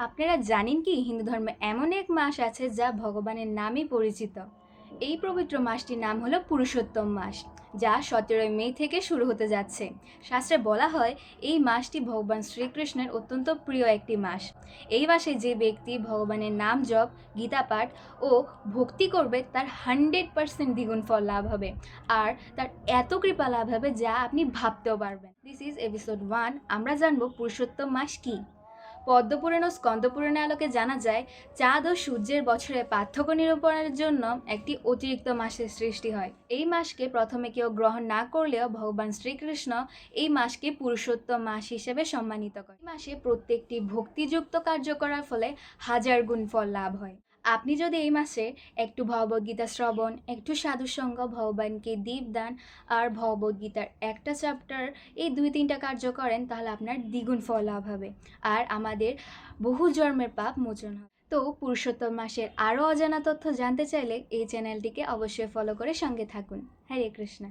আপনারা জানেন কি হিন্দু ধর্মে এমন এক মাস আছে যা ভগবানের নামে পরিচিত। এই পবিত্র মাসটির নাম হলো পুরুষোত্তম মাস, যা 17 মে থেকে শুরু হতে যাচ্ছে। শাস্ত্রে বলা হয় এই মাসটি ভগবান শ্রীকৃষ্ণের অত্যন্ত প্রিয় একটি মাস। এই মাসে যে ব্যক্তি ভগবানের নাম জপ, গীতা পাঠ ও ভক্তি করবে তার 100% দ্বিগুণ ফল লাভ হবে। আর তার এত কৃপা লাভ হবে যা আপনি ভাবতেও পারবেন। This is episode 1। আমরা জানবো পুরুষোত্তম মাস কি। পদ্মপুরাণ ও স্কন্দপুরাণের আলোকে জানা যায় চাঁদ ও সূর্যের বছরে পার্থক্য নিরূপণের জন্য একটি অতিরিক্ত মাসের সৃষ্টি হয়। এই মাসকে প্রথমে কেউ গ্রহণ না করলেও ভগবান শ্রীকৃষ্ণ এই মাসকে পুরুষোত্তম মাস হিসেবে সম্মানিত করে। এই মাসে প্রত্যেকটি ভক্তিযুক্ত কার্য করার ফলে 1000 গুণ ফল লাভ হয়। আপনি যদি এই মাসে একটু ভগবদ্গীতা শ্রবণ, একটু সাধুসঙ্গ, ভগবানকে দীপদান আর ভগবদ্গীতার একটা চ্যাপ্টার, এই 2-3টা কার্য করেন তাহলে আপনার দ্বিগুণ ফল লাভ হবে আর আমাদের বহু জন্মের পাপ মোচন হবে। তো পুরুষোত্তম মাসের আরও অজানা তথ্য জানতে চাইলে এই চ্যানেলটিকে অবশ্যই ফলো করে সঙ্গে থাকুন। হরে কৃষ্ণ।